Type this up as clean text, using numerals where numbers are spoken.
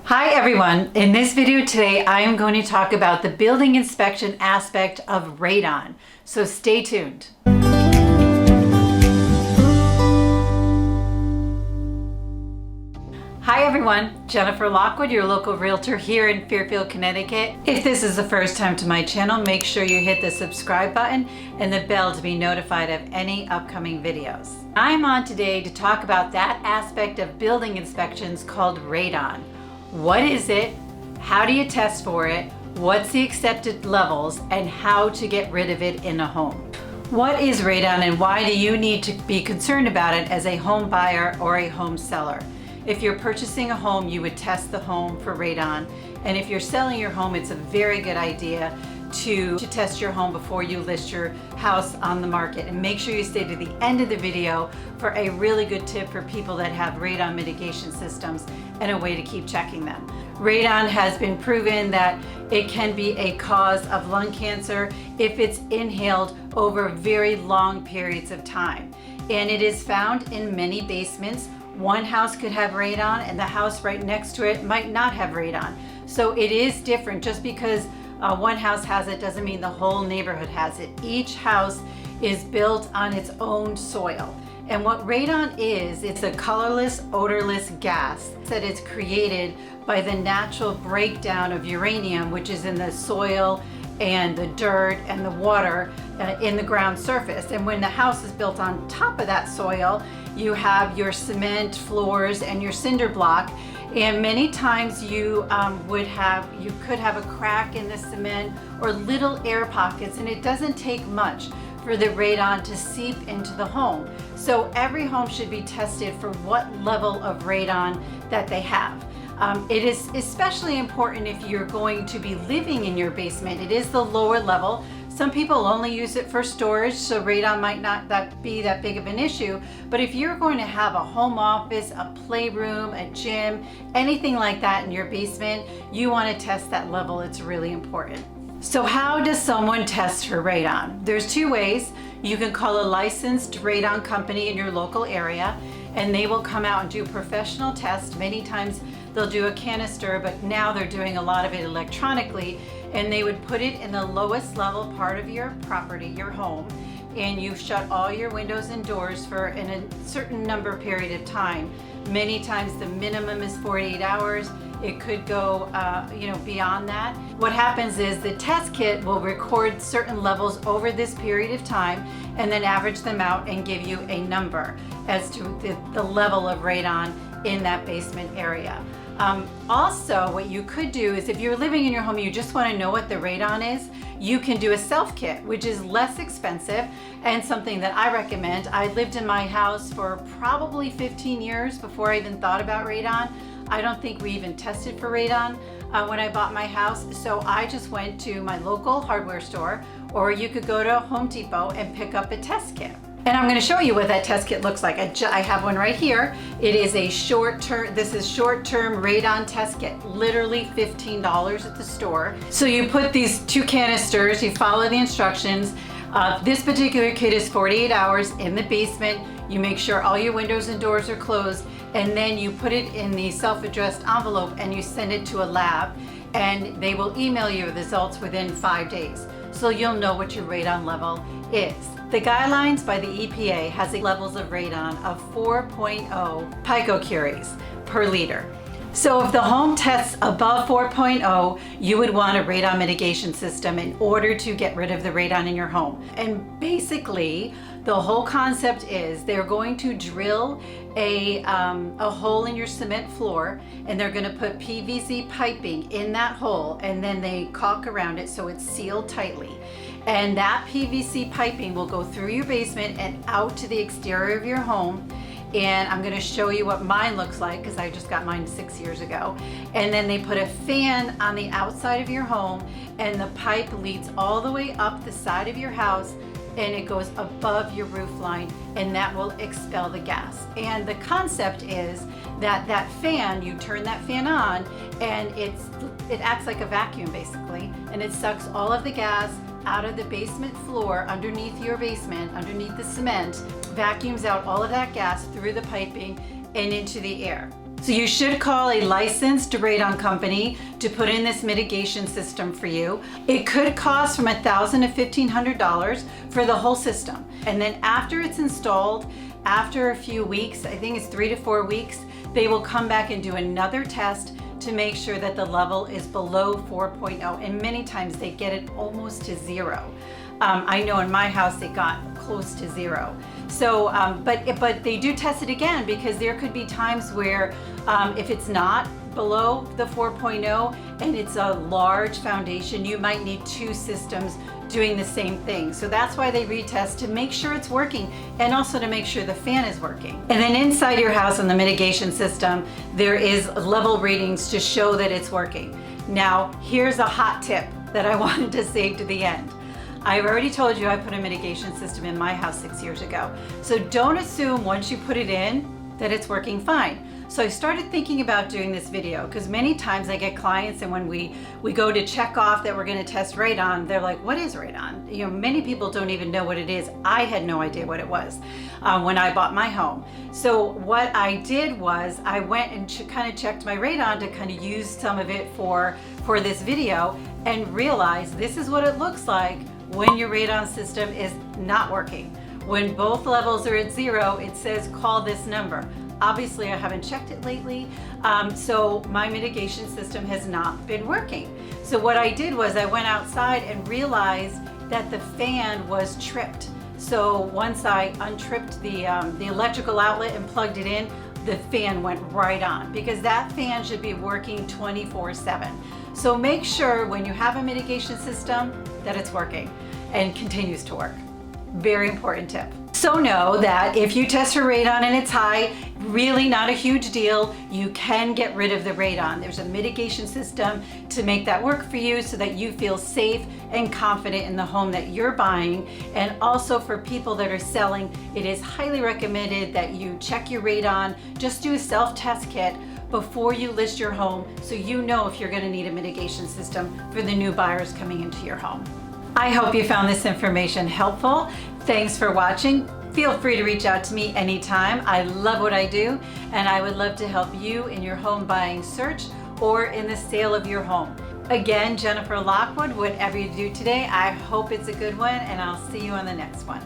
Hi everyone, in this video today I am going to talk about the building inspection aspect of radon, so stay tuned. Hi everyone, Jennifer Lockwood, your local realtor here in Fairfield, Connecticut. If this is the first time to my channel, make sure you hit the subscribe button and the bell to be notified of any upcoming videos. I'm on today to talk about that aspect of building inspections called radon. What is it? How do you test for it? What's the accepted levels and how to get rid of it in a home? What is radon and why do you need to be concerned about it as a home buyer or a home seller? If you're purchasing a home, you would test the home for radon. And if you're selling your home, it's a very good idea to test your home before you list your house on the market. And make sure you stay to the end of the video for a really good tip for people that have radon mitigation systems and a way to keep checking them. Radon has been proven that it can be a cause of lung cancer if it's inhaled over very long periods of time. And it is found in many basements. One house could have radon and the house right next to it might not have radon. So it is different. Just because one house has it doesn't mean the whole neighborhood has it. Each house is built on its own soil. And what radon is, it's a colorless, odorless gas that is created by the natural breakdown of uranium, which is in the soil and the dirt and the water in the ground surface. And when the house is built on top of that soil, you have your cement floors and your cinder block. And many times you could have a crack in the cement or little air pockets, and it doesn't take much for the radon to seep into the home. So every home should be tested for what level of radon that they have. It is especially important if you're going to be living in your basement. It is the lower level. Some people only use it for storage, so radon might not be that big of an issue. But if you're going to have a home office, a playroom, a gym, anything like that in your basement, you want to test that level. It's really important. So how does someone test for radon? There's two ways. You can call a licensed radon company in your local area, and they will come out and do professional tests. Many times they'll do a canister, but now they're doing a lot of it electronically, and they would put it in the lowest level part of your property, your home, and you shut all your windows and doors for in a certain number period of time. Many times the minimum is 48 hours. It could go beyond that. What happens is the test kit will record certain levels over this period of time and then average them out and give you a number as to the level of radon in that basement area. Also, what you could do is if you're living in your home, you just want to know what the radon is, you can do a self-kit, which is less expensive and something that I recommend. I lived in my house for probably 15 years before I even thought about radon. I don't think we even tested for radon when I bought my house, so I just went to my local hardware store, or you could go to Home Depot and pick up a test kit. And I'm going to show you what that test kit looks like. I have one right here. It is a short-term radon test kit, literally $15 at the store. So you put these two canisters, you follow the instructions. This particular kit is 48 hours in the basement. You make sure all your windows and doors are closed, and then you put it in the self-addressed envelope and you send it to a lab, and they will email you the results within 5 days. So you'll know what your radon level is. The guidelines by the EPA has levels of radon of 4.0 picocuries per liter. So if the home tests above 4.0, you would want a radon mitigation system in order to get rid of the radon in your home. And basically, the whole concept is they're going to drill a hole in your cement floor, and they're going to put PVC piping in that hole, and then they caulk around it so it's sealed tightly. And that PVC piping will go through your basement and out to the exterior of your home. And I'm going to show you what mine looks like because I just got mine 6 years ago. And then they put a fan on the outside of your home, and the pipe leads all the way up the side of your house, and it goes above your roof line, and that will expel the gas. And the concept is that fan, you turn that fan on, and it acts like a vacuum basically, and it sucks all of the gas out of the basement floor underneath your basement, underneath the cement, vacuums out all of that gas through the piping and into the air. So you should call a licensed radon company to put in this mitigation system for you. It could cost from $1,000 to $1,500 for the whole system. And then after it's installed, after a few weeks, I think it's 3 to 4 weeks, they will come back and do another test to make sure that the level is below 4.0. And many times they get it almost to 0. I know in my house it got close to 0. So, but they do test it again, because there could be times where if it's not below the 4.0 and it's a large foundation, you might need 2 systems doing the same thing. So that's why they retest, to make sure it's working and also to make sure the fan is working. And then inside your house on the mitigation system, there is level readings to show that it's working. Now, here's a hot tip that I wanted to save to the end. I've already told you I put a mitigation system in my house 6 years ago. So don't assume once you put it in that it's working fine. So I started thinking about doing this video, because many times I get clients, and when we go to check off that we're going to test radon, they're like, what is radon? You know, many people don't even know what it is. I had no idea what it was when I bought my home. So what I did was I went and kind of checked my radon to kind of use some of it for this video, and realized this is what it looks like when your radon system is not working. When both levels are at 0, it says call this number. Obviously, I haven't checked it lately, so my mitigation system has not been working. So what I did was I went outside and realized that the fan was tripped. So once I untripped the electrical outlet and plugged it in, the fan went right on, because that fan should be working 24/7. So make sure when you have a mitigation system that it's working and continues to work. Very important tip. So know that if you test for radon and it's high, really not a huge deal. You can get rid of the radon. There's a mitigation system to make that work for you, so that you feel safe and confident in the home that you're buying. And also for people that are selling, it is highly recommended that you check your radon. Just do a self-test kit before you list your home, so you know if you're going to need a mitigation system for the new buyers coming into your home. I hope you found this information helpful. Thanks for watching. Feel free to reach out to me anytime. I love what I do, and I would love to help you in your home buying search or in the sale of your home. Again, Jennifer Lockwood, whatever you do today, I hope it's a good one, and I'll see you on the next one.